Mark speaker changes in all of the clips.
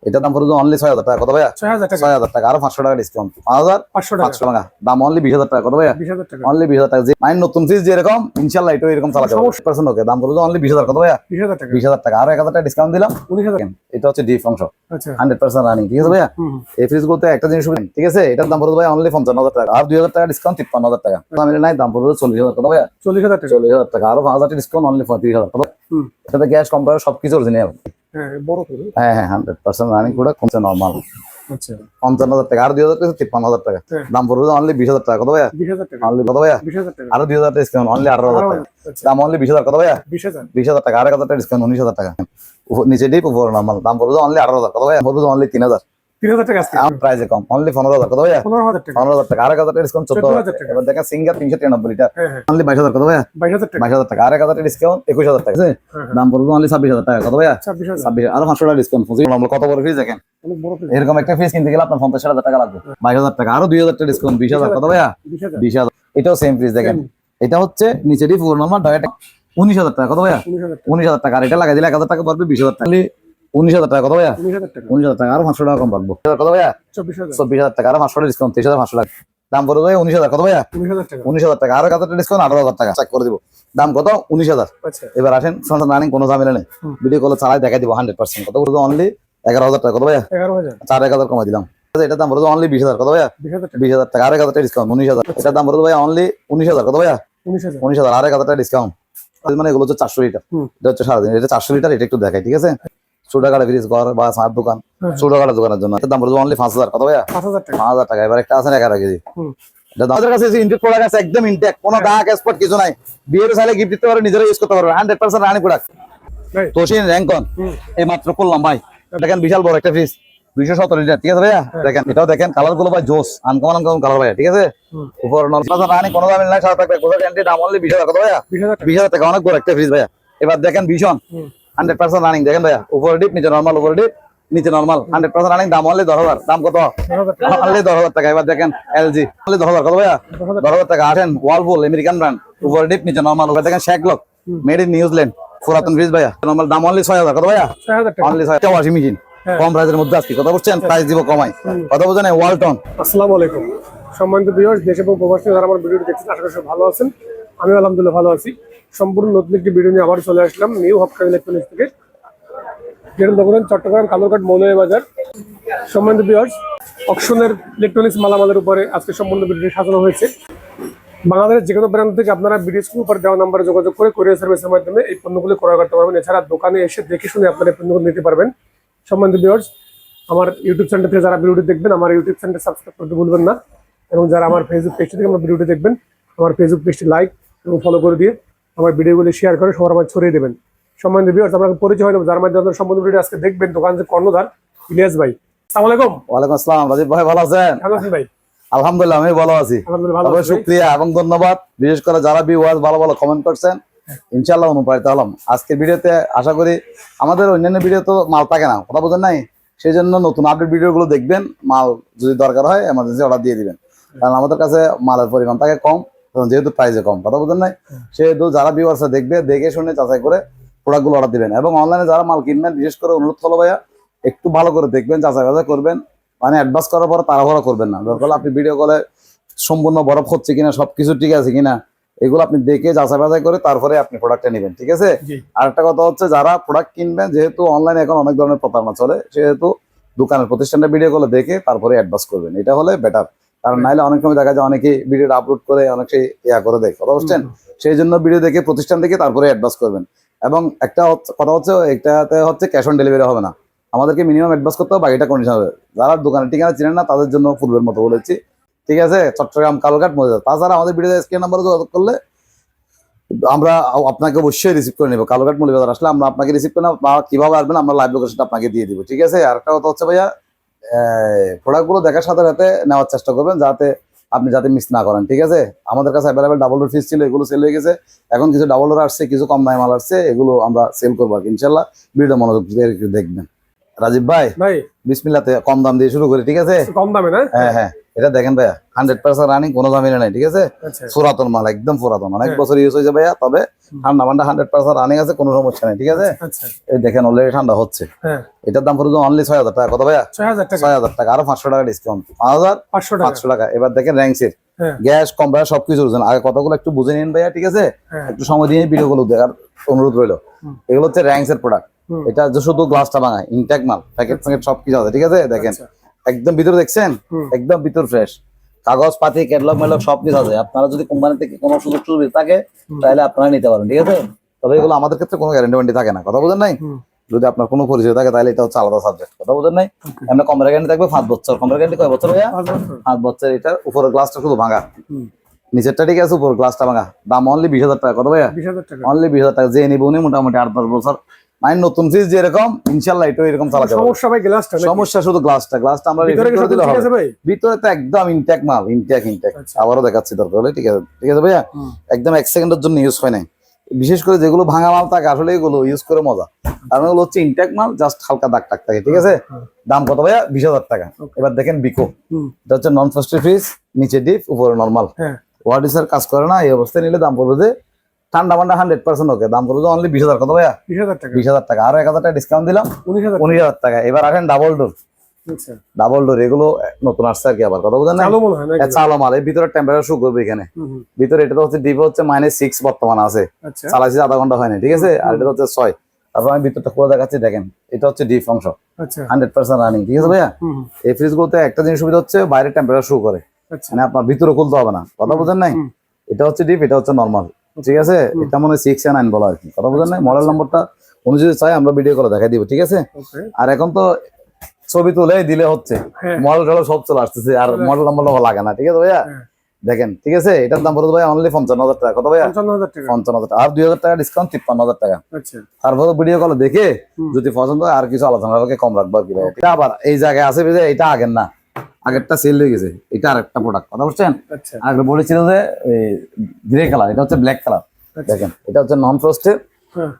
Speaker 1: এটার দাম পড়বে অনলি 6000 টাকা। কত ভাইয়া? 6000 টাকা, আরো 500 টাকা ডিসকাউন্ট, 5500 টাকা দাম, অনলি 20000 টাকা। কত ভাইয়া?
Speaker 2: 20000 টাকা,
Speaker 1: অনলি 20000 টাকা। যে মাইন নতুন ফিস যেরকম ইনশাআল্লাহ এটাও এরকম চালাতে হবে 100% ওকে। দাম পড়বে অনলি 20000। কত ভাইয়া?
Speaker 2: 20000 টাকা,
Speaker 1: 20000 টাকা, আরো 1000 টাকা ডিসকাউন্ট দিলাম,
Speaker 2: 19000।
Speaker 1: এটা হচ্ছে ডিপ অংশ,
Speaker 2: আচ্ছা
Speaker 1: 100% রানিং। ঠিক আছে ভাইয়া? এই ফ্রিজ গুলোতে একটা জিনিস শুনেন, ঠিক আছে, এটার দাম পড়বে ভাই অনলি 55000 টাকা, আর 2000 টাকা ডিসকাউন্ট 53000 টাকা। দাম এর নাই, দাম পড়বে 40000। কত ভাইয়া?
Speaker 2: 40000 টাকা,
Speaker 1: 40000 টাকা, আরো 5000 টাকা ডিসকাউন্ট, অনলি 35000। কত? এটাতে গ্যাস কম্পারেটর সবকিছু অরিজিনাল।
Speaker 2: হ্যাঁ বড় তো।
Speaker 1: হ্যাঁ হ্যাঁ 100% রানিং প্রোডাক্ট, কোনটা নরমাল।
Speaker 2: আচ্ছা
Speaker 1: 55000 টাকা, আর 2000 টাকা 53000 টাকা। দাম পড়বে অনলি 20000 টাকা। কত ভাইয়া?
Speaker 2: 20000 টাকা,
Speaker 1: অনলি কত ভাইয়া?
Speaker 2: 20000 টাকা,
Speaker 1: আরো 2000 টাকা ডিসকাউন্ট, অনলি 18000 টাকা। দাম অনলি 20000। কত ভাইয়া?
Speaker 2: 20000,
Speaker 1: 20000 টাকা, আর 1000 টাকা ডিসকাউন্ট, 19000 টাকা। নিচে ডিপ, উপর নরমাল, দাম পড়বে অনলি 18000। কত ভাইয়া? পড়বে অনলি 3000।
Speaker 2: 3000 টাকা আজকে,
Speaker 1: আমার প্রাইসে কম, অনলি 15000। কত ভাইয়া?
Speaker 2: 15000 টাকা,
Speaker 1: 15000 টাকা, আর 1000 টাকা ডিসকাউন্ট, 14000 টাকা। এবার দেখেন সিঙ্গার 393 লিটার, অনলি 22000। কত ভাইয়া?
Speaker 2: 22000 টাকা,
Speaker 1: 22000 টাকা, আর 1000 টাকা ডিসকাউন্ট, 21000 টাকা। দাম পড়বে অনলি 26000 টাকা। কত ভাইয়া?
Speaker 2: 26000,
Speaker 1: 26, আরো 500 টাকা ডিসকাউন্ট। নরমাল কত বড় ফ্রিজ দেখেন,
Speaker 2: অনেক বড় ফ্রিজ।
Speaker 1: এরকম একটা ফ্রিজ কিনতে গেলে আপনার 50000 টাকা লাগবে। 22000 টাকা, আরো 2000 টাকা ডিসকাউন্ট, 20000। কত ভাইয়া?
Speaker 2: 20000,
Speaker 1: 20000। এটাও সেম ফ্রিজ দেখেন, এটা হচ্ছে নিচে ডিপ, উপর নরমাল, ডাইরেক্ট 19000 টাকা। কত ভাইয়া?
Speaker 2: 19000 টাকা,
Speaker 1: 19000 টাকা, আর এটা লাগাই দিলে 1000 টাকা পড়বে, 20000 টাকা। 19000 টাকা। কত ভাইয়া?
Speaker 2: 19000 টাকা,
Speaker 1: 19000 টাকা, আরো 500 টাকা কম রাখবো। কত ভাইয়া?
Speaker 2: 24000,
Speaker 1: 24000 টাকা, আরো 500 টাকা ডিসকাউন্ট, 23500 টাকা। দাম পড়বে ভাই 19000। কত ভাইয়া?
Speaker 2: 19000 টাকা।
Speaker 1: 19000 টাকা, আরো 1000 টাকা ডিসকাউন্ট, 18000 টাকা। চেক করে দিব, দাম কত? 19000।
Speaker 2: আচ্ছা
Speaker 1: এবার আসেন, সন্তান রানিং, কোনো ঝামেলা নেই, ভিডিও কলে চালাই দেখাই দিব 100%। কত পড়বে? অনলি 11000 টাকা। কত ভাইয়া?
Speaker 2: 11000,
Speaker 1: 4000 কমাই দিলাম। এটার দাম পড়বে অনলি 20000। কত ভাইয়া?
Speaker 2: 20000 টাকা,
Speaker 1: 20000 টাকা, আরো 1000 টাকা ডিসকাউন্ট, 19000। এটার দাম পড়বে ভাইয়া অনলি 19000। কত ভাইয়া?
Speaker 2: 19000,
Speaker 1: 19000, আরো 1000 টাকা ডিসকাউন্ট। মানে এগুলো হচ্ছে 400 লিটার, এটা হচ্ছে সারাদিন, এটা 400 লিটার। এটা একটু দেখাই, ঠিক আছে? ছোটখাটো ফ্রিজ, ঘর বা সার দোকান, ছোটখাটো দোকানের জন্য এটার দাম পড়বে অনলি 5000। কত ভাইয়া?
Speaker 2: 5000 টাকা,
Speaker 1: 5000 টাকা। এবার একটা আছে 11 কেজি, এটা আমাদের কাছে ইনটেক প্রোডাক্ট আছে, একদম ইনটেক, কোনো দাগ এক্সপোর্ট কিছু নাই। বিয়ের চাইলে গিফট দিতে পারো, নিজেরা ইউজ করতে পারবে, 100% রানি প্রোডাক্ট। তোশিন র‍্যাঙ্কন, এই মাত্র করলাম ভাই। দেখেন বিশাল বড় একটা ফ্রিজ, 217 লিটার। ঠিক আছে ভাইয়া? দেখেন, এটাও দেখেন, কালার গুলো ভাই জোস, আনকমন কালার ভাইয়া। ঠিক আছে? উপর রানি, কোনো দাম নাই, সারা থাকবে, কোথাও গ্যারান্টি। দাম অনলি 20000। কত ভাইয়া? 20000 টাকা, অনেক বড় একটা ফ্রিজ ভাইয়া। এবার দেখেন ভীষণ 100% রানিং, দেখেন ভাইয়া, উপর ডিপ, নিচে নরমাল, উপর ডিপ, নিচে নরমাল, 100% রানিং। দাম অনলি 10000। দাম কত? অনলি 10000 টাকা। এবার দেখেন এলজি, অনলি 10000। কত ভাইয়া? 10000 টাকা। আসেন ওয়ালপুল, আমেরিকান ব্র্যান্ড, উপর ডিপ, নিচে নরমাল। উপর দেখেন শ্যাকলক, মেড ইন নিউজিল্যান্ড, পুরাতন ফ্রিজ ভাইয়া, নরমাল। দাম অনলি 6000। কত ভাইয়া?
Speaker 2: 6000 টাকা,
Speaker 1: অনলি 6000 টাকা। ওয়াশিং মেশিন কম প্রাইসের মধ্যে আজকে কথা বলছেন, প্রাইস দিব কমাই, কথা বলছেন। ওয়ালটন।
Speaker 2: আসসালামু আলাইকুম সম্মানিত ভিউয়ার্স, দেশ এবং প্রবাস থেকে যারা আমার ভিডিওটি দেখছেন, আশা করি সবাই ভালো আছেন। আমি আলহামদুলিল্লাহ ভালো আছি। সম্পূর্ণ নতুন একটি ভিডিও নিয়ে আবার চলে আসলাম নিউ হপকার ইলেকট্রনিক্স থেকে, যেটা দেখুন চট্টগ্রাম কালুরঘাট মৌলভী বাজার। সম্মানিত ভিউয়ার্স, অকশনের ইলেকট্রনিক্স মালামালের উপরে আজকে সম্পূর্ণ ভিডিওটি সাজানো হয়েছে। বাংলাদেশের যে কোনো ব্র্যান্ড থেকে আপনারা ভিডিও স্ক্রিনের উপর দেওয়া নাম্বারে যোগাযোগ করে কুরিয়ার সার্ভিসের মাধ্যমে এই পণ্যগুলি ক্রয় করতে পারবেন। এছাড়া দোকানে এসে দেখে শুনে আপনারা এই পণ্যগুলো নিতে পারবেন। সম্মানিত ভিউয়ার্স, আমার ইউটিউব চ্যানেল থেকে যারা ভিডিওটি দেখবেন, আমার ইউটিউব চ্যানেলটি সাবস্ক্রাইব করতে ভুলবেন না, এবং যারা আমার ফেসবুক পেজ থেকে আমার ভিডিওটি দেখবেন, আমার ফেসবুক পেজটি লাইক এবং ফলো করে দিয়ে আমার ভিডিওগুলি শেয়ার করে সবার মাঝে ছড়িয়ে দেবেন। সম্মানিত ভিউয়ার্স, আপনাকে পরিচয় হয়ে যাবে, যার মাধ্যমে আপনার সম্পূর্ণ ভিডিও আজকে দেখবেন। দোকান যে কর্ণধার ইলিয়াস ভাই। আসসালামু আলাইকুম।
Speaker 1: ওয়ালাইকুম আসসালাম। রাজীব ভাই ভালো আছেন?
Speaker 2: কেমন আছেন ভাই?
Speaker 1: আলহামদুলিল্লাহ, আমি ভালো আছি। শুক্রিয়া এবং ধন্যবাদ, বিশেষ করে যারা ভিউয়ার্স ভালো ভালো কমেন্ট করছেন, ইনশাআল্লাহ অনুপ্রাণিত হলাম। আজকের ভিডিওতে আশা করি, আমাদের অন্যান্য ভিডিও তো মাল থাকে না, কথা বোঝেন নাই, সেই জন্য নতুন আপডেট ভিডিওগুলো দেখবেন। মাল যদি দরকার হয় এমার্জেন্সি অর্ডার দিয়ে দিবেন, কারণ আমাদের কাছে মালের পরিমাণ থাকে কম, যেহেতু প্রাইসে কম, কথা বোঝেন নাই, সেহেতু যারা ভিউয়ার্সরা দেখবে, দেখে শুনে যাচাই করে প্রোডাক্টগুলো অর্ডার দিবেন। এবং অনলাইনে যারা মাল কিনবেন, বিশেষ করে অনুরোধ হলো ভাইয়া, একটু ভালো করে দেখবেন, যাচাই বাছাই করবেন, মানে অ্যাডভান্স করার পর তাড়াহুড়া করবেন না। দরকার হলে আপনি ভিডিও কলে সম্পূর্ণ বরফ হচ্ছে কিনা, সবকিছু ঠিক আছে কিনা, এগুলো আপনি দেখে যাচাই বাছাই করে তারপরে আপনি প্রোডাক্টটা নেবেন। ঠিক আছে? আর একটা কথা হচ্ছে, যারা প্রোডাক্ট কিনবেন, যেহেতু অনলাইনে এখন অনেক ধরনের প্রতারণা চলে, সেহেতু দোকানের প্রতিষ্ঠানটা ভিডিও কলে দেখে তারপরে অ্যাডভান্স করবেন, এটা হলে বেটার। কারণ নাইলে অনেক সময় দেখা যায় অনেকে ভিডিওটা আপলোড করে অনেকে করে দেয়, কথা বুঝছেন? সেই জন্য ভিডিও দেখে, প্রতিষ্ঠান দেখে তারপরে অ্যাডভান্স করবেন। এবং একটা কথা হচ্ছে, এটাতে হচ্ছে ক্যাশ অন ডেলিভারি হবে না, আমাদেরকে মিনিমাম অ্যাডভান্স করতে হবে, বাকিটা কন্ডিশন হবে। যারা দোকানের ঠিকানা চিনেন না, তাদের জন্য পূর্বের মতো বলেছি, ঠিক আছে? চট্টগ্রাম কালুরঘাট মৌলভী। তাছাড়া আমাদের ভিডিও স্ক্রিন নাম্বারে যোগাযোগ করলে আমরা আপনাকে অবশ্যই রিসিভ করে নেবো। কালুরঘাট মৌলভী বাজার আসলে আমরা আপনাকে রিসিভ করে নেবো, বা কিভাবে আসবেন আমরা লাইভ লোকেশনটা আপনাকে দিয়ে দিব। ঠিক আছে? আর একটা কথা হচ্ছে ভাইয়া, প্রোডাক্টগুলো দেখার সাথে সাথে নেওয়ার চেষ্টা করবেন, যাতে মিস না করেন। ঠিক আছে? আমাদের কাছে অ্যাভেলেবেল ডাবল ডোর ফ্রিজ ছিল, এগুলো সেল হয়ে গেছে। এখন কিছু ডাবল ডোর আসছে, কিছু কম দামে মাল আসছে, এগুলো আমরা সেল করবো ইনশাল্লাহ। ভিডিও মনোযোগ দিয়ে দেখবেন। রাজীব ভাই, বিসমিল্লাতে কম দাম দিয়ে শুরু করি, ঠিক আছে?
Speaker 2: কম দামে না?
Speaker 1: হ্যাঁ হ্যাঁ, এটা দেখেন ভাইয়া 100% রানিং, কোনো ঝামেলা নাই, ঠিক আছে?
Speaker 2: আচ্ছা
Speaker 1: পুরাতন মাল, একদম পুরাতন, অনেক বছর ইউজ হয়েছে ভাইয়া, তবে ঠান্ডা মান্ডা 100% রানিং আছে, কোনো সমস্যা নেই, ঠিক আছে?
Speaker 2: আচ্ছা
Speaker 1: এই দেখেন অলরেডি ঠান্ডা হচ্ছে।
Speaker 2: হ্যাঁ
Speaker 1: এটার দাম পড়বে অনলি 6000 টাকা। কত ভাইয়া?
Speaker 2: 6000 টাকা
Speaker 1: 6000 টাকা, আরো 500 টাকা ডিসকাউন্ট, 5500
Speaker 2: 500 টাকা।
Speaker 1: টাকা। এবার দেখেন র্যাঙ্কসের
Speaker 2: হ্যাঁ
Speaker 1: গ্যাস কম্প্রেসার সবকিছু ওরিজিনাল। আগে কথাগুলো একটু বুঝে নিন ভাইয়া, ঠিক আছে?
Speaker 2: হ্যাঁ
Speaker 1: একটু সময় দিয়ে ভিডিওগুলো দেখার অনুরোধ রইলো। এগুলো হচ্ছে র্যাঙ্কসের প্রোডাক্ট।
Speaker 2: হুম।
Speaker 1: এটা যে শুধু গ্লাসটা ভাঙা, ইনটেক মাল, প্যাকেট প্যাকেট সবকিছু আছে, ঠিক আছে? দেখেন
Speaker 2: আচ্ছা।
Speaker 1: একদম ভিতরে দেখছেন,
Speaker 2: হুম।
Speaker 1: একদম ভিতর ফ্রেশ, কাগজ পাতি ক্যাটালগ মেলগ সবকিছু আছে। আপনারা যদি কোম্পানি থেকে কোনো সুযোগ সুবিধা থাকে তাহলে আপনারা নিতে পারেন, ঠিক আছে? তবে এগুলো আমাদের ক্ষেত্রে কোনো গ্যারান্টি ওয়ারেন্টি থাকে না, কথা বোঝেন নাই?
Speaker 2: হুম।
Speaker 1: যদি আপনার কোনো পরিচয় থাকে তাহলে এটা হচ্ছে আলাদা সাবজেক্ট, কথা বোঝেন নাই? আমরা কম্পিউটার গ্যারান্টি থাকবে 5 বছর। কম্পিউটার গ্যারান্টি কয় বছর ভাইয়া?
Speaker 2: 5 বছর
Speaker 1: 5 বছর। এটার উপরের গ্লাসটা শুধু ভাঙা,
Speaker 2: হুম।
Speaker 1: নিচেরটা ঠিক আছে, উপরের গ্লাসটা ভাঙা। দাম অনলি 20000 টাকা। কত ভাইয়া?
Speaker 2: 20000 টাকা।
Speaker 1: অনলি 20000 টাকা। যে নিব উনি মোটামুটি 8-10 বছর, মানে নতুন ফ্রিজ যেরকম ইনশাল্লাহ এটাও এরকম চালাতে পারবে।
Speaker 2: সমস্যা ভাই গ্লাসটা নাকি?
Speaker 1: সমস্যা শুধু গ্লাসটা আমরা
Speaker 2: ভিতরে
Speaker 1: রিফিল
Speaker 2: কি
Speaker 1: করে
Speaker 2: সব
Speaker 1: দিলে
Speaker 2: ঠিক
Speaker 1: হবে।
Speaker 2: আছে ভাই?
Speaker 1: ভিতরে তো একদম ইনটেক মাল, ইনটেক।
Speaker 2: আচ্ছা।
Speaker 1: আবারও দেখাচ্ছি দরকার হলে, ঠিক আছে? ঠিক আছে ভাইয়া?
Speaker 2: হুম।
Speaker 1: একদম 1 সেকেন্ডের জন্য ইউজ হয় নাই। বিশেষ করে যেগুলো ভাঙা মাল থাকে আসলে এগুলো ইউজ করে মজা, কারণ এগুলো হচ্ছে ইনটেক মাল, জাস্ট হালকা দাগ টাক থাকে, ঠিক আছে?
Speaker 2: হুম।
Speaker 1: দাম কত ভাইয়া? 20000 টাকা। এবার দেখেন বিকো,
Speaker 2: হুম।
Speaker 1: এটা হচ্ছে নন ফ্রস্টেড ফ্রিজ, নিচে ডিপ উপরে নরমাল।
Speaker 2: হ্যাঁ
Speaker 1: ওয়ার্ডিসের কাজ করে না, এই অবস্থায় নিলে দাম পড়বে যে ঠান্ডা মান্ডা 100% ওকে, দাম পড়বে অনলি 20000। কত ভাইয়া?
Speaker 2: 20000 টাকা।
Speaker 1: 20000 টাকা। আরো 1000 টাকা ডিসকাউন্ট দিলাম,
Speaker 2: 19000
Speaker 1: 19000 টাকা। এবার আসেন ডাবল ডোর।
Speaker 2: আচ্ছা
Speaker 1: ডাবল ডোর এগুলো নতুন আসছে আর কি, আবার কথা বোঝেন না?
Speaker 2: চালু মনে হয় না এগুলো?
Speaker 1: চালো মাল, এর ভিতরে টেম্পারেচার শো করবে এখানে।
Speaker 2: হুম হুম।
Speaker 1: ভিতরে এটা হচ্ছে ডিপ হচ্ছে -6 বর্তমানে আছে,
Speaker 2: আচ্ছা
Speaker 1: চালাইছি আধা ঘন্টা হয়নি, ঠিক আছে? আর এটা হচ্ছে 6। তারপর আমি ভিতরটা খুলে দেখাচ্ছি, দেখেন এটা হচ্ছে ডিপ অংশ,
Speaker 2: আচ্ছা
Speaker 1: 100% রানিং, ঠিক আছে ভাইয়া?
Speaker 2: হুম হুম।
Speaker 1: এই ফ্রিজ গুলোতে একটা জিনিস সুবিধা হচ্ছে বাইরে টেম্পারেচার শো করে,
Speaker 2: আচ্ছা
Speaker 1: মানে আপনার ভিতরে খুলতে হবে না, কথা বোঝেন নাই?
Speaker 2: হুম।
Speaker 1: এটা হচ্ছে ডিপ, এটা হচ্ছে নরমাল, ঠিক আছে? এটা মনে হয় 6 আর 9 বলা আর কি, কথা বোঝেন নাই? মডেল নম্বরটা উনি যদি চাই আমরা ভিডিও করে দেখাই দিব, ঠিক আছে?
Speaker 2: ওকে
Speaker 1: আর এখন তো ছবি তুলে দিলে হচ্ছে,
Speaker 2: হ্যাঁ
Speaker 1: মডেল টডেল সব চলে আসতেছে, আর মডেল নাম্বার লাগে না, ঠিক আছে ভাইয়া?
Speaker 2: হ্যাঁ।
Speaker 1: দেখেন, ঠিক আছে? এটার দাম পড়বে ভাই অনলি 55000 টাকা। কত ভাইয়া?
Speaker 2: 55000 টাকা।
Speaker 1: 55000 টাকা, আর 2000 টাকা ডিসকাউন্ট, 53000 টাকা।
Speaker 2: আচ্ছা
Speaker 1: তারপরে ভিডিও কল দেখে যদি পছন্দ হয় আর কিছু আলোচনা হবে, কম রাখবো আর কি ভাই। এটা আবার এই জায়গায় আছে বুঝে, এটা আগের না, আগেরটা সেল হয়ে গেছে, এটা আরেকটা প্রোডাক্ট, কথা বুঝছেন?
Speaker 2: আচ্ছা
Speaker 1: আগে বলেছিল যে গ্রে কালার, এটা হচ্ছে ব্ল্যাক কালার। দেখেন এটা হচ্ছে নন ফ্রস্টেড,
Speaker 2: হ্যাঁ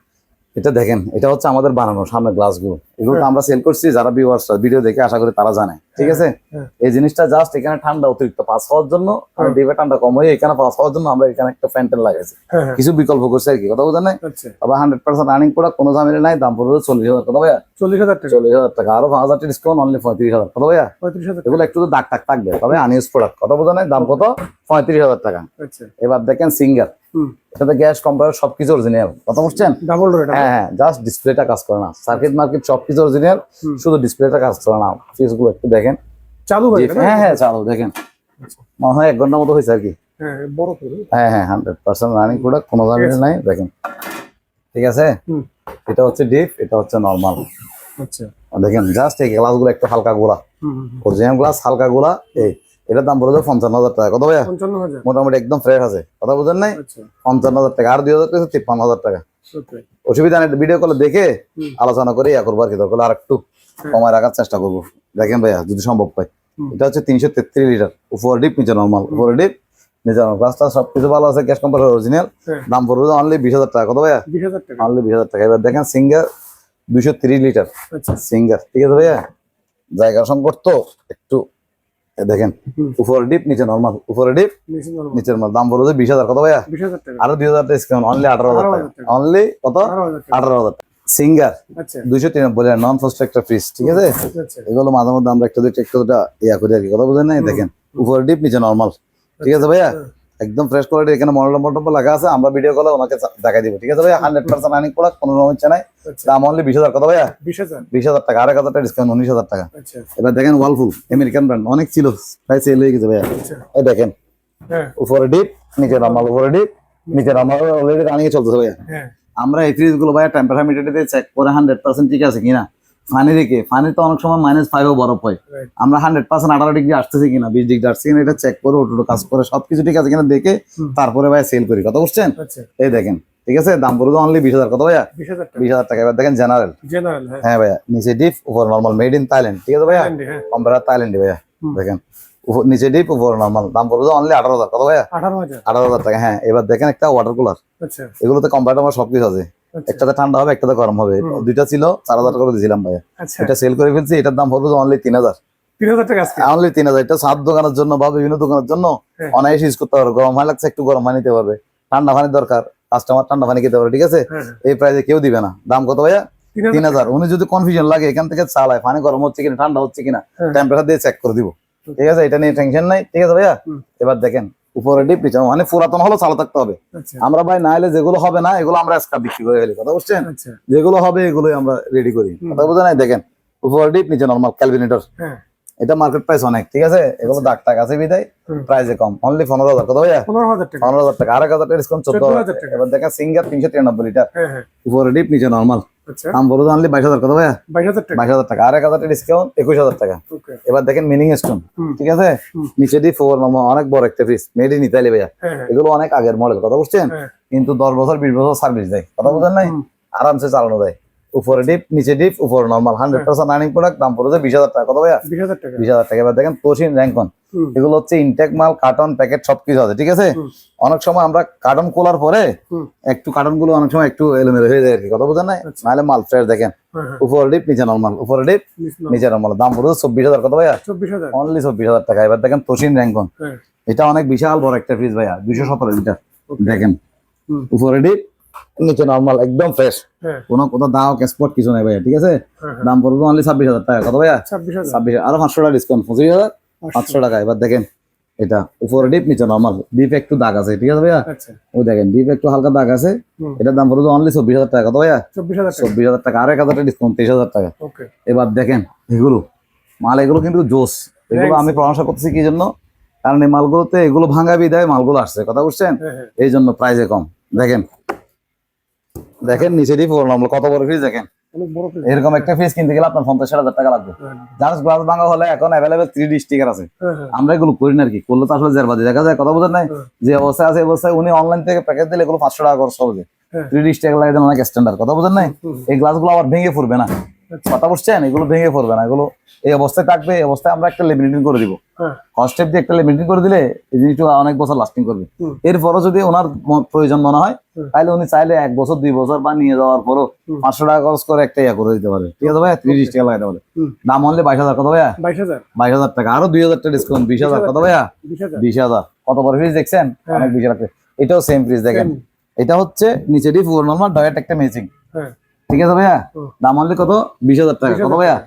Speaker 1: এটা দেখেন, এটা হচ্ছে আমাদের বানানো সামনে গ্লাস গুলো, এগুলো তো আমরা সেল করছি, যারা ভিউয়ার্সরা ভিডিও দেখে আশা করি তারা জানে, ঠিক আছে?
Speaker 2: হ্যাঁ।
Speaker 1: এই জিনিসটা জাস্ট এখানে ঠান্ডা অতিরিক্ত পাস হওয়ার জন্য, আর ডিপে ঠান্ডা কম হয়ে এখানে পাস হওয়ার জন্য আমরা এখানে একটা ফ্যান্টেল লাগাইছি,
Speaker 2: হ্যাঁ হ্যাঁ।
Speaker 1: কিছু বিকল্প করছে আর কি, কথা বোঝেন নাই?
Speaker 2: আচ্ছা
Speaker 1: তবে 100% রানিং প্রোডাক্ট, কোনো ঝামেলা নাই। দাম পড়বে 40000 টাকা ভাইয়া,
Speaker 2: 40000 টাকা।
Speaker 1: 40000 টাকা, আরো 5000 টাকা ডিসকাউন্ট, অনলি 35000 টাকা ভাইয়া।
Speaker 2: 35000 টাকা।
Speaker 1: এগুলো একটু তো দাগ টাক থাকবে, তবে আনইউজ প্রোডাক্ট, কথা বোঝেন নাই? দাম কত? 35000 টাকা।
Speaker 2: আচ্ছা
Speaker 1: এবার দেখেন সিঙ্গার,
Speaker 2: হুম।
Speaker 1: এটাতে গ্যাস কম্পারেটর সবকিছু অরিজিনাল, কথা বুঝছেন?
Speaker 2: ডাবল ডোর এটা?
Speaker 1: হ্যাঁ, জাস্ট ডিসপ্লেটা কাজ করে না, সার্কিট মার্কেট সবকিছু অরিজিনাল, শুধু ডিসপ্লেটা কাজ করে না। ফিউজগুলো একটু দেখেন,
Speaker 2: চালু হয় এটা না?
Speaker 1: হ্যাঁ চালু, দেখেন মনে হয় 1 ঘন্টার মতো হয়েছে আর কি।
Speaker 2: হ্যাঁ বড় করে।
Speaker 1: হ্যাঁ 100% রানিং প্রোডাক্ট, কোনো ঝামেলা নাই। দেখেন, ঠিক আছে?
Speaker 2: হুম।
Speaker 1: এটা হচ্ছে ডিপ, এটা হচ্ছে নরমাল।
Speaker 2: আচ্ছা
Speaker 1: দেখেন জাস্ট এই গ্লাসগুলো একটু হালকা গোলা,
Speaker 2: হুম হুম হুম।
Speaker 1: অরিজিনাল গ্লাস হালকা গোলা। এটার দাম পড়ে 55000 টাকা। কত ভাইয়া?
Speaker 2: 55000।
Speaker 1: মোটামুটি একদম ফ্রেশ আছে, কথা বুঝেন নাই?
Speaker 2: আচ্ছা
Speaker 1: 55000 টাকা, আর 2000 টাকা 53000 টাকা।
Speaker 2: ওকে
Speaker 1: অসুবিধা নেই, ভিডিও কলে দেখে
Speaker 2: হুম।
Speaker 1: আলোচনা করে ইয়া করবো আর কি, দরকার আর একটু কমায় রাখার চেষ্টা করবো। দেখেন ভাইয়া যদি সম্ভব হয়, এটা হচ্ছে 333 লিটার, উপরে ডিপ নিচে নরমাল, উপরে ডিপ নিচে নরমাল, গ্লাসটা সবকিছু ভালো আছে, গ্যাস কম্পারেটর অরিজিনাল।
Speaker 2: হ্যাঁ।
Speaker 1: দাম পড়বে অনলি 20000 টাকা। কত ভাইয়া?
Speaker 2: 20000 টাকা।
Speaker 1: অনলি 20000 টাকা। এবার দেখেন সিঙ্গার 230 লিটার
Speaker 2: আচ্ছা
Speaker 1: সিঙ্গার, ঠিক আছে ভাইয়া? জায়গা সংকট তো একটু, দেখেন
Speaker 2: হুম।
Speaker 1: উপরে ডিপ নিচে নরমাল, উপরে ডিপ
Speaker 2: নিচে নরমাল।
Speaker 1: নিচে নরমাল। দাম পড়বে 20000। কত ভাইয়া?
Speaker 2: 20000 টাকা।
Speaker 1: আরো 2000 টাকা ডিসকাউন্ট, অনলি 18000 টাকা।
Speaker 2: 18000 টাকা।
Speaker 1: অনলি কত?
Speaker 2: 18000 টাকা।
Speaker 1: 18000 টাকা। সিঙ্গার
Speaker 2: আচ্ছা
Speaker 1: 293 নন ফ্রস্ট একটা ফ্রিজ, ঠিক আছে?
Speaker 2: আচ্ছা
Speaker 1: এগুলো মাঝে মধ্যে আমরা একটা দুটা ইয়া করি আর কি, কথা বুঝেন নাই? দেখেন উপরে ডিপ নিচে নরমাল, ঠিক আছে ভাইয়া?
Speaker 2: হ্যাঁ।
Speaker 1: একদম ফ্রেশ কোয়ালিটি, এখানে মডেল নম্বর লাগা আছে, আমরা ভিডিও কলে ওনাকে দেখাই দিব, ঠিক আছে ভাইয়া? 100% রানিং প্রোডাক্ট, কোনো সমস্যা নাই।
Speaker 2: আচ্ছা
Speaker 1: দাম অনলি 20000। কত ভাইয়া?
Speaker 2: 20000।
Speaker 1: 20000 টাকা, আর 1000 টাকা ডিসকাউন্ট, 19000 টাকা।
Speaker 2: আচ্ছা
Speaker 1: এবার দেখেন ওয়ালফুল আমেরিকান ব্র্যান্ড, অনেক ছিল, প্রায় সেল হয়ে গেছে ভাইয়া।
Speaker 2: আচ্ছা
Speaker 1: এই দেখেন
Speaker 2: হ্যাঁ
Speaker 1: উপরে ডিপ নিচে নরমাল, উপরে ডিপ নিচে নরমাল, অলরেডি রানিং চলতেছে ভাইয়া।
Speaker 2: হ্যাঁ
Speaker 1: আমরা এই ফ্রিজ গুলো ভাইয়া টেম্পারেচার মিটার দিয়ে চেক করে 100% ঠিক আছে কিনা, ফানি রেখে, ফানি তো অনেক সময় -5 বরফ হয়,
Speaker 2: রাইট
Speaker 1: আমরা 100% 18 ডিগ্রি আসতেছে কিনা, 20 ডিগ্রি আসছে কিনা, এটা চেক করে ওটো কাজ করে সবকিছু ঠিক আছে কিনা দেখে তারপরে ভাই সেল করি, কথা বুঝছেন?
Speaker 2: আচ্ছা
Speaker 1: এই দেখেন, ঠিক আছে? দাম পড়বে অনলি 20000। কত ভাইয়া?
Speaker 2: 20000 টাকা।
Speaker 1: 20000 টাকা। এবার দেখেন জেনারেল,
Speaker 2: জেনারেল হ্যাঁ
Speaker 1: হ্যাঁ ভাইয়া, নিচে ডিপ উপর নরমাল, মেড ইন থাইল্যান্ড, ঠিক আছে ভাইয়া?
Speaker 2: হ্যাঁ
Speaker 1: কম্পারেটর থাইল্যান্ডি ভাইয়া। দেখেন নিচে ডিপ উপর নরমাল, দাম পড়বে অনলি 18000। কত ভাইয়া?
Speaker 2: 18000।
Speaker 1: 18000 টাকা। হ্যাঁ, এবার দেখেন একটা ওয়াটার কুলার,
Speaker 2: আচ্ছা
Speaker 1: এগুলোতে কম্পারেটর আমার সবকিছু আছে,
Speaker 2: আচ্ছা
Speaker 1: একটাতে ঠান্ডা হবে একটাতে গরম হবে, দুইটা ছিল 4000 টাকা করে দিয়েছিলাম ভাইয়া,
Speaker 2: আচ্ছা
Speaker 1: এটা সেল করে ফেলছি, এটার দাম পড়বে অনলি 3000।
Speaker 2: 3000 টাকা আজকে
Speaker 1: অনলি 3000। এটা সাত দোকানের জন্য বা বিভিন্ন দোকানের জন্য
Speaker 2: হ্যাঁ।
Speaker 1: অনায়াসে ইউজ করতে পারবে। গরম পানি লাগছে একটু গরম পানি নিতে পারবে, ঠান্ডা পানি দরকার কাস্টমার ঠান্ডা পানি খেতে পারবে, ঠিক আছে?
Speaker 2: হ্যাঁ
Speaker 1: এই প্রাইসে কেউ দিবে না। দাম কত ভাইয়া?
Speaker 2: 3000
Speaker 1: 3000। উনি যদি কনফিউশন লাগে এখান থেকে চালায় পানি গরম হচ্ছে কিনা ঠান্ডা হচ্ছে কিনা
Speaker 2: হ্যাঁ।
Speaker 1: টেম্পারেচার দিয়ে চেক করে দিব, ঠিক আছে? এটা নিয়ে টেনশন নাই, ঠিক আছে ভাইয়া?
Speaker 2: হুম।
Speaker 1: এবার দেখেন উপরে ডিপ নিচে, মানে পুরাতন হলো চালু থাকতে হবে।
Speaker 2: আচ্ছা
Speaker 1: আমরা ভাই না হলে যেগুলো হবে না এগুলো আমরা স্ক্র্যাপ বিক্রি করে ফেলি, কথা বুঝছেন?
Speaker 2: আচ্ছা
Speaker 1: যেগুলো হবে এগুলোই আমরা রেডি করি, কথা বুঝে নাই? দেখেন উপরে ডিপ নিচে নরমাল ক্যালভিনেটর,
Speaker 2: হ্যাঁ
Speaker 1: এটা মার্কেট প্রাইস অনেক, ঠিক আছে? এগুলো দাগ টাক আছে বিদায়
Speaker 2: হুম।
Speaker 1: প্রাইসে কম, অনলি 15000। কত ভাইয়া?
Speaker 2: 15000 টাকা
Speaker 1: 15000 টাকা, 1000 টাকা ডিসকাউন্ট 14000
Speaker 2: 14,000 টাকা।
Speaker 1: এবার দেখেন সিঙ্গার 393 লিটার,
Speaker 2: হ্যাঁ হ্যাঁ
Speaker 1: উপরে ডিপ নিচে নরমাল,
Speaker 2: আচ্ছা
Speaker 1: দাম বড় অনলি 22000। কত ভাইয়া?
Speaker 2: 22000 টাকা
Speaker 1: 22000 টাকা, 1000 টাকা ডিসকাউন্ট 21000 টাকা।
Speaker 2: ওকে
Speaker 1: এবার দেখেন মিনিং স্টোন,
Speaker 2: হুম।
Speaker 1: ঠিক আছে?
Speaker 2: হুম।
Speaker 1: নিচে ডিপ ফোর নরমাল, অনেক বড় একটা ফ্রিজ, মেড ইন ইতালি ভাইয়া।
Speaker 2: হ্যাঁ হ্যাঁ
Speaker 1: এগুলো অনেক আগের মডেল, কথা বুঝছেন?
Speaker 2: হ্যাঁ
Speaker 1: কিন্তু 10 বছর 20 বছর সার্ভিস দেয়, কথা বুঝেন নাই?
Speaker 2: হুম।
Speaker 1: আরামসে চালানো যায়। উপরে ডিপ নিচে ডিপ উপরে নরমাল 100% রানিং প্রোডাক্ট, দাম পড়েছে 20000 টাকা। কত ভাইয়া?
Speaker 2: 20000 টাকা
Speaker 1: 20000 টাকা। এবার দেখেন তোশিন র্যাঙ্কন,
Speaker 2: হুম।
Speaker 1: এগুলো হচ্ছে ইনটেক মাল, কার্টন প্যাকেট সবকিছু আছে, ঠিক আছে?
Speaker 2: হুম।
Speaker 1: অনেক সময় আমরা কার্টন খোলার পরে
Speaker 2: হুম।
Speaker 1: একটু কার্টন গুলো অনেক সময় একটু এলোমেলো হয়ে যায় আর কি, কথা বুঝেন নাই?
Speaker 2: আচ্ছা।
Speaker 1: নাহলে মাল ফ্রেশ। দেখেন
Speaker 2: হ্যাঁ হ্যাঁ
Speaker 1: উপরে ডিপ নিচে নরমাল, উপরে ডিপ
Speaker 2: নিচ নাও।
Speaker 1: নিচে নরমাল, দাম পড়েছে 24000। কত ভাইয়া?
Speaker 2: 24000
Speaker 1: অনলি 24000 টাকা। এবার দেখেন তোশিন র্যাঙ্কন,
Speaker 2: হ্যাঁ
Speaker 1: এটা অনেক বিশাল বড় একটা ফ্রিজ ভাইয়া, 217 লিটার।
Speaker 2: ওকে
Speaker 1: দেখেন
Speaker 2: হুম।
Speaker 1: উপরে ডিপ নিচে নরমাল, একদম ফ্রেশ,
Speaker 2: হ্যাঁ
Speaker 1: কোনো দাও স্পট কিছু নাই ভাইয়া, ঠিক আছে?
Speaker 2: হ্যাঁ
Speaker 1: দাম পড়বে অনলি 26000 টাকা। কত ভাইয়া?
Speaker 2: 26000
Speaker 1: 26, আরো 500 টাকা ডিসকাউন্ট, 25500 টাকা। এবার দেখেন এটা উপরে ডিপ নিচে নরমাল, ডিপ একটু দাগ আছে, ঠিক আছে ভাইয়া?
Speaker 2: আচ্ছা
Speaker 1: ওই দেখেন ডিপ একটু হালকা দাগ আছে,
Speaker 2: হুম।
Speaker 1: এটার দাম পড়বে অনলি 24000 টাকা। কত ভাইয়া?
Speaker 2: 24000 টাকা
Speaker 1: 24000 টাকা, আর 1000 টাকা ডিসকাউন্ট, 23000 টাকা।
Speaker 2: ওকে
Speaker 1: এবার দেখেন এগুলো মাল, এগুলো কিন্তু জোস। এগুলো
Speaker 2: Thanks.
Speaker 1: আমি পরামর্শ করতেছি কি জন্য, কারণ এই মালগুলোতে এগুলো ভাঙা বিদায় মালগুলো আসছে, কথা বুঝছেন?
Speaker 2: হ্যাঁ হ্যাঁ
Speaker 1: এই জন্য প্রাইসে কম। দেখেন দেখেন নিচে ডিপ নরমাল, কত বড় ফ্রিজ দেখেন।
Speaker 2: অনেক বড় ফ্রিজ
Speaker 1: এরকম একটা ফ্রিজ কিনতে গেলে আপনার 50000 টাকা লাগবে। জাস্ট গ্লাস ভাঙা হলে এখন অ্যাভেলেবেল 3D স্টিকার আছে,
Speaker 2: হ্যাঁ হ্যাঁ
Speaker 1: আমরা এগুলো করি না আর কি, করলে তো আসলে জেরবাদি দেখা যায়, কথা বোঝেন নাই?
Speaker 2: হ্যাঁ।
Speaker 1: যে অবস্থায় আছে এই অবস্থায় উনি অনলাইন থেকে প্যাকেজ দিলে এগুলো 500 টাকা খরচ হবে,
Speaker 2: হ্যাঁ।
Speaker 1: 3D স্টিকার লাগিয়ে দেন, অনেক স্ট্যান্ডার্ড, কথা বোঝেন নাই?
Speaker 2: হুম।
Speaker 1: এই গ্লাসগুলো আবার ভেঙে পড়বে না,
Speaker 2: আচ্ছা
Speaker 1: কথা বুঝছেন? এগুলো ভেঙে পড়বে না, এগুলো এই অবস্থায় থাকবে। এই অবস্থায় আমরা একটা লেমিনেটিং করে দিব,
Speaker 2: হ্যাঁ
Speaker 1: কস্টেপ দিয়ে একটা লেমিনেটিং করে দিলে এই জিনিসটা অনেক বছর লাস্টিং করবে।
Speaker 2: হুম।
Speaker 1: এরপরও যদি ওনার প্রয়োজন মনে হয়
Speaker 2: হুম।
Speaker 1: তাহলে উনি চাইলে 1 বছর 2 বছর বা নিয়ে যাওয়ার পরও
Speaker 2: হুম।
Speaker 1: 500 টাকা খরচ করে একটা ইয়া করে দিতে পারে, ঠিক আছে ভাইয়া? 3D স্টিকার লাগাতে পারে,
Speaker 2: হুম।
Speaker 1: দাম অনলি 22000। কত ভাইয়া?
Speaker 2: 22000
Speaker 1: 22000 টাকা, আরো 2000 টাকা ডিসকাউন্ট, 20000। কত ভাইয়া?
Speaker 2: 20000
Speaker 1: 20000। কত বড় ফ্রিজ দেখছেন?
Speaker 2: হ্যাঁ।
Speaker 1: অনেক বিশাল একটা। এটাও সেম ফ্রিজ দেখেন, এটা হচ্ছে নিচে ডিপ উপর নরমাল, ডাইরেক্ট একটা ম্যাচিং,
Speaker 2: হ্যাঁ
Speaker 1: ঠিক আছে ভাইয়া?
Speaker 2: হুম।
Speaker 1: দাম অনলি কত? 20000 টাকা। কত
Speaker 2: 20000
Speaker 1: ভাইয়া?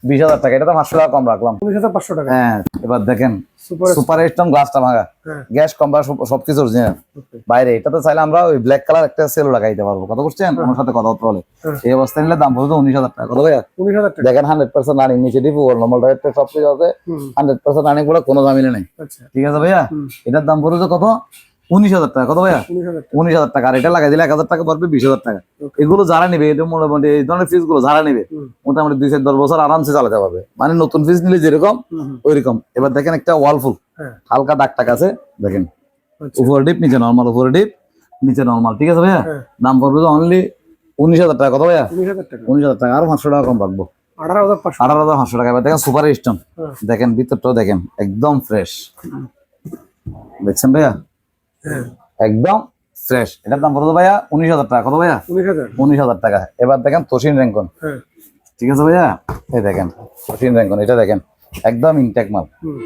Speaker 1: 20000 টাকা, এটা তো 500 টাকা কম রাখলাম।
Speaker 2: 19500 টাকা
Speaker 1: হ্যাঁ এবার দেখেন
Speaker 2: সুপার
Speaker 1: সুপার স্টোন, গ্লাসটা ভাঙা,
Speaker 2: হ্যাঁ
Speaker 1: গ্যাস কম্বার সবকিছু অরিজিনাল
Speaker 2: ওকে
Speaker 1: বাইরে। এটা তো চাইলে আমরা ওই ব্ল্যাক কালার একটা সেল লাগাইতে পারবো, কথা বুঝছেন? ওনার সাথে কথা বলতে হলে
Speaker 2: হ্যাঁ।
Speaker 1: এই অবস্থায় নিলে দাম পড়বে 19000 টাকা। কত ভাইয়া?
Speaker 2: 19000 টাকা
Speaker 1: দেখেন 100% রানিং, নিচে ডিপ ওভার নরমাল, ডাইরেক্ট সবকিছু আছে,
Speaker 2: হুম
Speaker 1: 100% রানিং, পুরো কোনো ঝামেলা নেই,
Speaker 2: আচ্ছা
Speaker 1: ঠিক আছে ভাইয়া?
Speaker 2: হুম
Speaker 1: এটার দাম পড়বে কত? 19000 টাকা। কত ভাইয়া?
Speaker 2: 19000 টাকা
Speaker 1: 19000 টাকা। আর এটা লাগাই দিলে 1000 টাকা পড়বে, 20000 টাকা।
Speaker 2: Okay.
Speaker 1: এগুলো যারা নিবে, এটা মোটামুটি এই ধরনের ফ্রিজ গুলো যারা নিবে
Speaker 2: হুম
Speaker 1: মোটামুটি 2-10 বছর আরামসে চালাতে পারবে, মানে নতুন ফ্রিজ নিলে যেরকম
Speaker 2: হুম
Speaker 1: ওইরকম। এবার দেখেন একটা ওয়ালফুল,
Speaker 2: হ্যাঁ
Speaker 1: হালকা দাগ টাক আছে, দেখেন
Speaker 2: আচ্ছা
Speaker 1: উপরে ডিপ নিচে নরমাল, উপরে ডিপ নিচে নরমাল, ঠিক আছে ভাইয়া?
Speaker 2: হ্যাঁ
Speaker 1: দাম পড়বে অনলি 19000 টাকা। কত ভাইয়া?
Speaker 2: 19000 টাকা
Speaker 1: 19000 টাকা, আরো 500 টাকা কম রাখবো,
Speaker 2: 18500
Speaker 1: 18500 টাকা। এবার দেখেন সুপার স্টোন,
Speaker 2: হ্যাঁ
Speaker 1: দেখেন ভিতরটাও দেখেন একদম ফ্রেশ, দেখছেন ভাইয়া?
Speaker 2: হ্যাঁ
Speaker 1: একদম ফ্রেশ। এটার দাম কত ভাইয়া? 19000 টাকা। কত ভাইয়া?
Speaker 2: 19000
Speaker 1: 19000 টাকা। এবার দেখেন তোশিন র্যাঙ্কন,
Speaker 2: হ্যাঁ
Speaker 1: ঠিক আছে ভাইয়া? এই দেখেন তোশিন র্যাঙ্কন, এটা দেখেন একদম ইনটেক মাল,
Speaker 2: হুম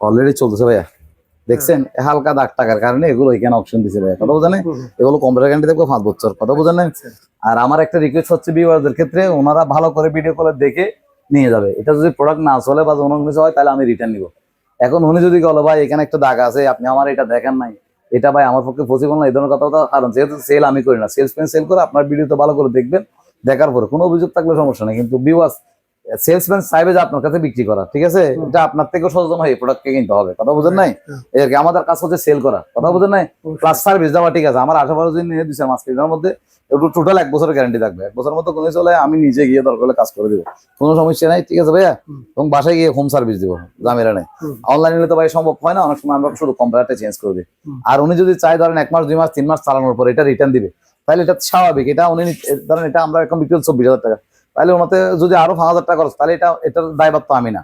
Speaker 1: অলরেডি চলতেছে ভাইয়া। দেখছেন হালকা দাগ টাকার কারণে এগুলো এখানে অপশন দিছে ভাইয়া, কথা বোঝেন?
Speaker 2: হুম
Speaker 1: এগুলো কম্পিউটার গ্যারান্টি থাকবে 5 বছর, কথা বোঝেন না?
Speaker 2: আচ্ছা
Speaker 1: আর আমার একটা রিকোয়েস্ট হচ্ছে ভিউয়ারদের ক্ষেত্রে, ওনারা ভালো করে ভিডিও কলে দেখে নিয়ে যাবে। এটা যদি প্রোডাক্ট না চলে বা অন্য কিছু হয় তাহলে আমি রিটার্ন নিব। এখন উনি যদি বলে ভাই এখানে একটা দাগ আছে, আপনি আমার এটা দেখেন নাই, এটা ভাই আমার পক্ষে পসিবল না, এই ধরনের কথা, কারণ যেহেতু সেল আমি করি না, সেলসম্যান সেল করে, আপনার ভিডিও তো ভালো করে দেখবেন, দেখার পরে কোনো অভিযোগ থাকলে সমস্যা নেই, কিন্তু ভিউয়ার্স সেলসম্যান চাইবে যে আপনার কাছে বিক্রি করা, ঠিক আছে? এটা আপনার থেকেও সচেতন হয়ে প্রোডাক্টকে কিনতে হবে, কথা বুঝেন নাই? এর কি আমাদের কাজ হচ্ছে সেল করা, কথা বুঝেন নাই? প্লাস সার্ভিস দেওয়া, ঠিক আছে? আমার 18 দিন নিয়ে দিচ্ছে মাস কেনার মধ্যে, একটু টোটাল 1 বছরের গ্যারান্টি থাকবে, 1 বছরের মধ্যে কোনো চলে আমি নিজে গিয়ে দরকার হলে কাজ করে দিব, কোনো সমস্যা নাই, ঠিক আছে ভাইয়া? এবং বাসায় গিয়ে হোম সার্ভিস দিব, ঝামেলা নাই। অনলাইনে নিলে তো ভাই সম্ভব হয় না, অনেক সময় আমরা শুধু কম্পিউটারটা চেঞ্জ করে দিই। আর উনি যদি চাই ধরেন 1 মাস 2 মাস 3 মাস চালানোর পর এটা রিটার্ন দিবে, তাহলে এটা স্বাভাবিক। এটা উনি ধরেন এটা আমরা এখন বিক্রি 24000 টাকা, তাহলে ওনাতে যদি আরো 5000 টাকা খরচ, তাহলে এটার দায়ভার তো আমি না,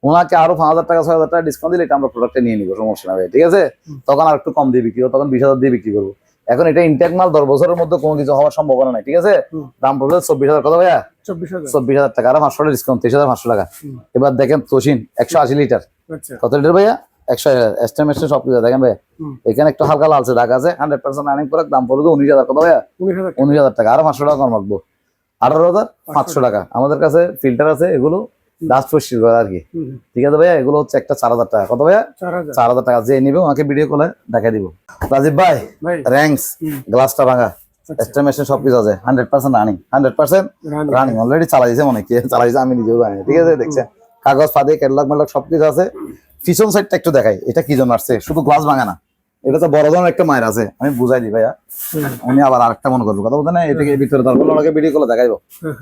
Speaker 1: ওনাকে আরো 5000 টাকা 6000 টাকা ডিসকাউন্ট দিলে এটা আমরা প্রোডাক্টটা নিয়ে নিবো, সমস্যা না ভাই, ঠিক আছে? তখন আর একটু কম দিয়ে বিক্রি করবো, তখন 20000 দিয়ে বিক্রি করবো। এখন এটা ইনটেক মাল 10 বছরের মধ্যে কোনো কিছু হওয়ার সম্ভাবনা নাই, ঠিক আছে। দাম পড়বে 24,000, কত ভাইয়া? 24,000 টাকা, আর 500 ডিসকাউন্ট 23,500 টাকা। এবার দেখেন তোশিন 180 লিটার, কত লিটার ভাইয়া? 100 এস্টিমেশন সবকিছু দেখেন ভাইয়া। এখানে একটু হালকা লালচে দাগ আছে, 100% রানিং প্রোডাক্ট, দাম পড়বে 19,000, কত ভাইয়া? 19,000 টাকা, আর 500 টাকা কম রাখবো, 18,500 টাকা। আমাদের কাছে ফিল্টার আছে, এগুলো ডাস্ট পরিষ্কার করে আর কি, ঠিক আছে ভাইয়া। এগুলো হচ্ছে একটা 4,000 টাকা, কত ভাইয়া? 4,000 টাকা। যে নিবে ওনাকে ভিডিও কলে দেখা দিব। রাজীব ভাই, র্যাঙ্কস গ্লাসটা ভাঙা, এস্টিমেশন সবকিছু আছে, 100% রানিং, 100% রানিং। অলরেডি চালাই দিয়েছে, মনে কি চালাই দিয়েছে আমি নিজেও জানি, ঠিক আছে। দেখছেন কাগজ ফাঁদে ক্যাটালগ ম্যাটালগ সবকিছু আছে। পিছন সাইডটা একটু দেখাই, এটা কি জন্য আসছে, শুধু গ্লাস ভাঙা না, এটা তো বড় ধরনের একটা মায়ের আছে, আমি বুঝাই দিই ভাইয়া, উনি আবার আরেকটা মনে করবো, কথা বলতে না। এটাকে ভিতরে তারপর ওনাকে ভিডিও করে দেখাইবো।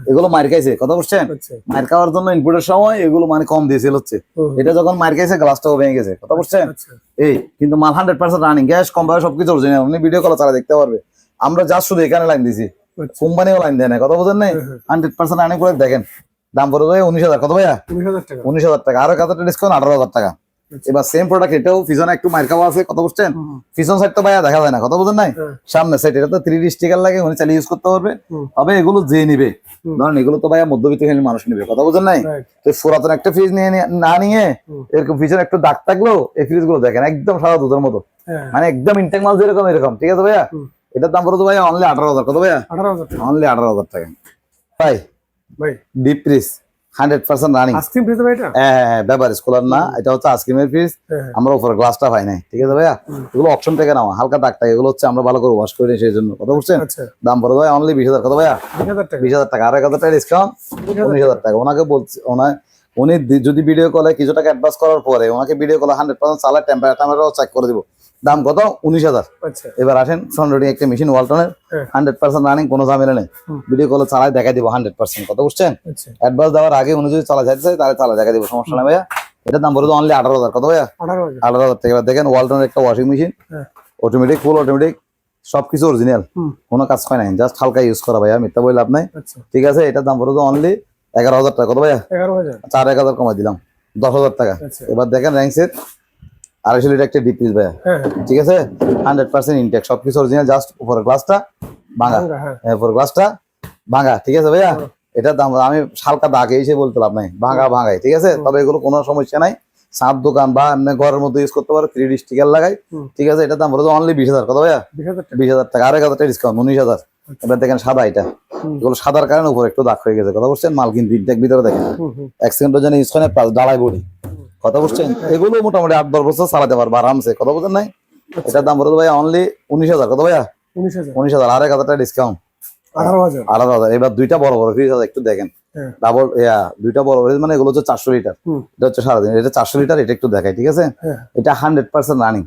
Speaker 1: এগুলো মার খাইছে, কথা বুঝছেন। মার খাওয়ার জন্য ইনপুটের সময় এগুলো মানে কম দিয়েছিল হচ্ছে, এটা যখন মার খাইছে গ্লাসটাও ভেঙে গেছে, কথা বুঝছেন। এই কিন্তু মাল 100% রানিং, গ্যাস কম্পার সবকিছু অরিজিনাল, উনি ভিডিও কলে চালা দেখতে পারবে। আমরা যা শুধু এখানে লাইন দিছি, কোম্পানিও লাইন দেয় না, কথা বুঝেন নাই। 100% রানিং করে দেখেন, দাম পড়ে ভাই 19,000, কত ভাইয়া? 19,000 টাকা, আরো কত ডিসকাউন্ট? 18,000 টাকা। এবার সেম প্রোডাক্ট, এটাও পিছনে একটু মার খাওয়া আছে, কথা বুঝছেন। পিছন সাইড তো ভাইয়া দেখা যায় না, কথা বুঝেন নাই। সামনে সাইড এটা তো 3D স্টিকার লাগে, উনি চালিয়ে ইউজ করতে পারবে। তবে এগুলো যে নিবে, ধরেন এগুলো তো ভাইয়া মধ্যবিত্ত ফ্যামিলির মানুষ নিবে, কথা বুঝেন নাই। তো পুরাতন একটা ফ্রিজ না নিয়ে এরকম পিছনে একটু দাগ থাকলেও এই ফ্রিজ গুলো দেখেন একদম সাদা দুধের মতো, মানে একদম ইনটেক মাল যেরকম এরকম, ঠিক আছে ভাইয়া। এটার দাম পড়তো ভাইয়া অনলি 18,000, কত ভাইয়া? 18,000, অনলি 18,000 টাকা। ভাই deep fridge 100% running, ice cream fridge ভাই এটা? হ্যাঁ, বেভারেজ কুলার না, এটা হচ্ছে আইসক্রিমের ফ্রিজ। আমরা উপরে গ্লাসটা পাই নাই, ঠিক আছে ভাইয়া। এগুলো অপশন থেকে নাও, হালকা দাগ থাকে, এগুলো হচ্ছে আমরা ভালো করে ওয়াশ করে সেই জন্য, কথা বুঝছেন। দাম পড়বে ভাই অনলি 20,000, কত ভাইয়া? 20,000 টাকা, আর 1,000 টাকা ডিসকাউন্ট, 19,000 টাকা। ওনাকে বলছি, উনি যদি ভিডিও কলে কিছু টাকা অ্যাডভান্স করার পরে ওনাকে ভিডিও কলে 100% চালার টেম্পারেচারও চেক করে দিব। দাম কত? 19,000। এবার আসেন ফ্রন্ট লোডিং একটা মেশিন ওয়ালটনের, 100% রানিং, কোনো ঝামেলা নেই। ভিডিও কলে চালাই দেখাই দিব 100%, কথা বুঝছেন। অ্যাডভান্স দেওয়ার আগে উনি যদি চালা যাইতে চাই তাহলে চালা দেখা দিব, সমস্যা নেই ভাইয়া। এটার দাম পড়বে অনলি 18,000, কত ভাইয়া? 18,000 টাকা। এবার দেখেন ওয়ালটনের একটা washing machine, automatic, full automatic, সবকিছু অরিজিনাল, কোনো কাজ হয় নাই, জাস্ট হালকা ইউজ করা ভাইয়া, মিথ্যা বলে লাভ নাই, ঠিক আছে। এটার দাম পড়বে অনলি 11,000 টাকা, কত ভাইয়া? 11,000, 1,000 কমাই দিলাম, 10,000 টাকা। এবার দেখেন র্যাঙ্কসের 250 লিটার একটা ডিপ ফ্রিজ ভাইয়া, ঠিক আছে, 100% ইনটেক, সবকিছু অরিজিনাল, জাস্ট উপরের গ্লাসটা ভাঙা, উপরের গ্লাসটা ভাঙা, ঠিক আছে ভাইয়া। এটার দাম আমি হালকা দাগ এসে বলতে লাভ নাই, ভাঙাই, ঠিক আছে। তবে এগুলো কোনো সমস্যা নাই, সাত দোকান বা এমনি ঘরের মধ্যে ইউজ করতে পারো, 3D স্টিকার লাগাই, ঠিক আছে। এটার দাম পড়বে অনলি 20,000, কত ভাইয়া? 20,000 টাকা, আর 1,000 টাকা ডিসকাউন্ট, 19,000। এবার দেখেন সাদা, এটা এগুলো সাদার কারণে উপরে একটু দাগ হয়ে গেছে, কথা বুঝছেন। মাল কিন্তু ইনটেক ভিতরে দেখেন, 1 সেকেন্ডের জন্য ইউজ করেন, প্লাস ডালাই বডি, কথা বুঝছেন। এগুলো মোটামুটি 8-10 বছর চালাতে পারবো আরামসে, কথা বুঝছেন নাই। এটার দাম পড়বে ভাইয়া অনলি 19,000, কত ভাইয়া? 19,000, আর 1,000 টাকা ডিসকাউন্ট, 18,000। এবার দুইটা বড় বড় ফ্রিজ আছে, একটু দেখেন, ডাবল, দুইটা বড় ফ্রিজ, মানে এগুলো হচ্ছে 400 লিটার, এটা হচ্ছে সারাদিন, এটা 400 লিটার, এটা একটু দেখাই, ঠিক আছে। এটা 100% রানিং,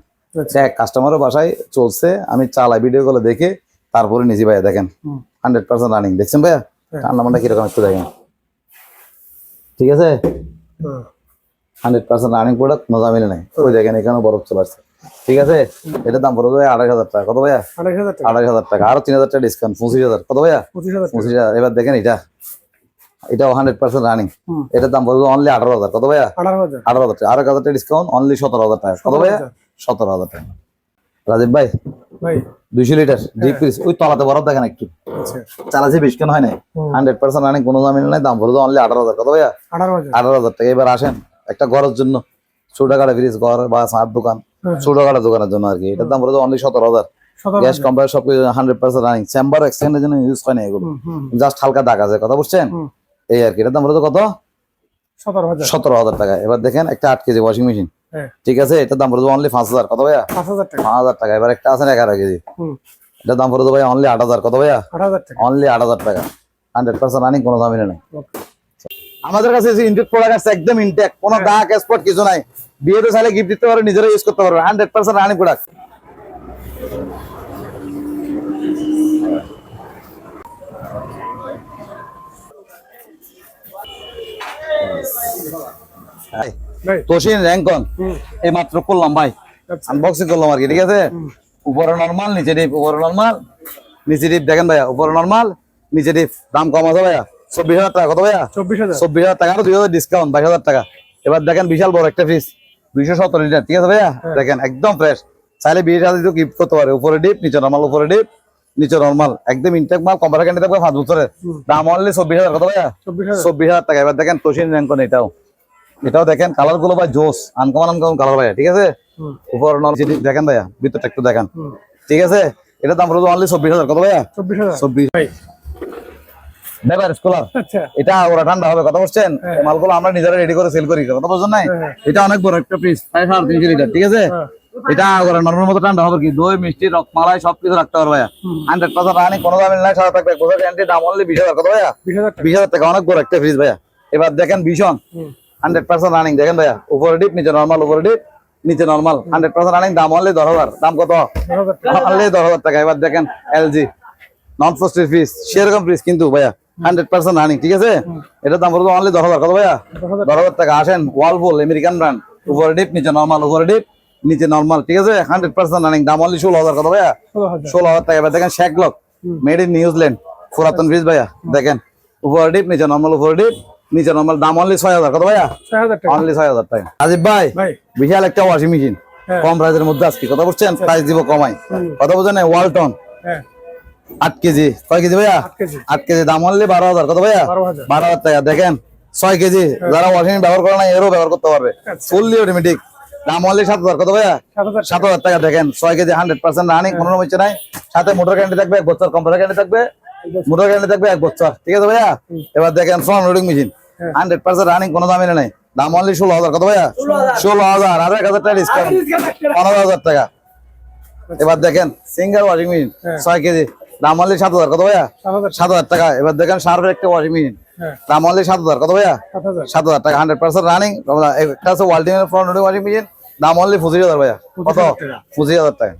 Speaker 1: কাস্টমারের বাসায় চলছে, আমি চালাই ভিডিও কলে দেখে তারপরে নিজি ভাইয়া। দেখেন 100% রানিং, দেখছেন ভাইয়া ঠান্ডা কিরকম, একটু দেখেন, ঠিক আছে। 100% রানিং প্রোডাক্ট, মজা মিলে নাই। ওই দেখেন এখানে বরফ চলে আসছে, ঠিক আছে। এটার দাম পড়বে 28,000 টাকা, কত ভাইয়া? 28,000 টাকা, আরো 3,000 টাকা ডিসকাউন্ট, 25,000, কত ভাইয়া? 25,000। এবার দেখেন এটাও 100% রানিং, এটার দাম পড়বে অনলি 18,000, কত ভাইয়া? 18,000 টাকা, আরো 1,000 টাকা ডিসকাউন্ট, অনলি 17,000 টাকা, কত ভাইয়া? 17,000 টাকা। রাজীব ভাই 200 লিটার ডিপ ফ্রিজ, ওই তলাতে বরফ দেখেন, একটু চালাচ্ছি, বেশ কেন হয় নাই, 100% রানিং, কোনো ঝামেলা নাই, দাম পড়বে অনলি 18,000, কত ভাইয়া? 18,000 টাকা। এবার আসেন একটা ঘরের জন্য, ছোটখাটো ফ্রিজ, ঘর বা সার দোকান, ছোটখাটো দোকানের জন্য আর কি, এটার দাম পড়বে অনলি 17,000। গ্যাস কম্পার সবকিছু 100% রানিং, চেম্বার এক্সটেন্ডের জন্য ইউজ হয় না এগুলো, জাস্ট হালকা দাগ আছে, কথা বুঝছেন। এই আর কি, এটার দাম পড়বে কত? 17,000 টাকা। এবার দেখেন একটা 8 কেজি ওয়াশিং মেশিন, ঠিক আছে, এটার দাম পড়বে অনলি 5,000, কত ভাইয়া? 5,000 টাকা। এবার একটা আছে 11 কেজি, এটার দাম পড়বে ভাইয়া অনলি 8,000, কত ভাইয়া? অনলি 8,000 টাকা, 100% রানিং, কোনো ঝামেলা নেই। আমাদের কাছে ইনটেক প্রোডাক্ট আছে, একদম ইনটেক, কোনো দাগ স্পট কিছু নাই, বিয়েতে চাইলে গিফট দিতে পারো, নিজেরা ইউজ করতে পারো, 100% রানিং প্রোডাক্ট। তোশিন র্যাঙ্কন এই মাত্র করলাম ভাই, আনবক্সিং করলাম আর কি, ঠিক আছে। উপরে নরমাল, নিচে ডিপ, উপরে নরমাল, নিচে ডিপ, দেখেন ভাইয়া, উপরে নরমাল, নিচে ডিপ, দাম কম আছে ভাইয়া, 24,000 টাকা, কত ভাইয়া? 24,000 টাকা, আরো 2,000 ডিসকাউন্ট, 22,000 টাকা। এবার দেখেন বিশাল বড় একটা ফ্রিজ, 270 লিটার, ঠিক আছে ভাইয়া, দেখেন একদম ফ্রেশ, চাইলে বিয়ের সাথে গিফট করতে পারে। উপরে ডিপ, নিচে নরমাল, উপরে ডিপ, নিচে নরমাল, একদম ইনটেক মাল, কম্পারেটার ক্যান্ডি থাকবে 5 বছরের, দাম অনলি 24,000। কত ভাইয়া? 24,000 টাকা। এবার দেখেন তোশিন র্যাঙ্কন, এটাও দেখেন, কালার গুলো ভাই জোস, আনকমন কালার ভাইয়া, ঠিক আছে। উপর দেখেন ভাইয়া, ভিতরটা একটু দেখেন, ঠিক আছে। এটা দাম পড়বে অনলি 24,000। কত ভাইয়া? 24,000। ব্যাপার স্কলার, এটা ওরা ঠান্ডা হবে, কথা বলছেন। মালগুলো আমরা নিজেরা রেডি করে সেল করি, কথা বলছেন না। এটা অনেক বড় একটা পিস, 350 লিটার, ঠিক আছে। এটা ওরা নরমাল মতো ঠান্ডা হবে কি, দই মিষ্টি রকমালাই সবকিছু রাখতে পারবে ভাইয়া। 100% রানি, কোনো দাম নাই, সারা থাকবে, বছর গ্যারান্টি, দাম অনলি 20,000। কত ভাইয়া? 20,000 টাকা। অনেক বড় একটা ফ্রিজ ভাইয়া। এবার দেখেন ভীষণ 100% রানিং, দেখেন ভাইয়া, উপরে ডিপ, নিচে নরমাল, উপরে ডিপ, নিচে নরমাল, 100% রানিং, দাম অনলি 10,000। দাম কত? অনলি 10,000 টাকা। এবার দেখেন এলজি নন ফ্রস্টেড ফ্রিজ, সেরকম ফ্রিজ কিন্তু ভাইয়া 100% রানিং, ঠিক আছে। এটার দাম পড়বে অনলি 10,000। কত ভাইয়া? 10,000 টাকা। আসেন ওয়ালপুল আমেরিকান ব্র্যান্ড, উপরে ডিপ, নিচে নরমাল, উপরে ডিপ, নিচে নরমাল, ঠিক আছে, 100% রানিং, দাম অনলি 16,000। কত ভাইয়া? 16,000 টাকা। এবার দেখেন শেকলক, মেড ইন নিউজিল্যান্ড, পুরাতন ফ্রিজ ভাইয়া, দেখেন, উপরে ডিপ, নিচে নরমাল, উপরে ডিপ, নিচে নরমাল, দাম অনলি 6,000। কত ভাইয়া? অনলি 6,000 টাকা। আজিব ভাই, বিশাল একটা ওয়াশিং মেশিন, কম প্রাইসের মধ্যে আজকে, কথা বলছেন, প্রাইস দিব কমাই, কথা বলছেন। ওয়ালটন 8 কেজি, কয় কেজি ভাইয়া? 8 কেজি, দাম অনলি 12,000। কত ভাইয়া? 12,000 টাকা। দেখেন 6 কেজি, যারা ওয়াশিং মেশিন ব্যবহার করে না এরও ব্যবহার করতে পারবে, ফুললি অটোমেটিক, দাম অনলি 7,000। কত ভাইয়া? 7,000 টাকা। দেখেন 6 কেজি, 100% রানিং, কোনো সমস্যা নাই, সাথে মোটর গ্যারান্টি থাকবে 1 বছর, কম্পিউটার গ্যারান্টি থাকবে, মোটর গ্যারান্টি থাকবে 1 বছর, ঠিক আছে ভাইয়া। এবার দেখেন ফ্রন্ট লোডিং মেশিন, 100% রানিং, কোনো দামই নাই, দাম অনলি 16,000। কত ভাইয়া? 16,000, আর 1,000 টাকা ডিসকাউন্ট, 15,000 টাকা। এবার দেখেন সিঙ্গেল ওয়াশিং মেশিন 6 কেজি, দাম অনলি 7,000। কত ভাইয়া? 7,000 টাকা। এবার দেখেন শার্পের একটা ওয়াশিং মেশিন, দাম অনলি 7,000। কত ভাইয়া? 7,000 টাকা, 100% রানিং। একটা আছে ওয়ালটিনের ফ্রন্ট লোডিং ওয়াশিং মেশিন, দাম অনলি 25,000 ভাইয়া। কত? 25,000 টাকা।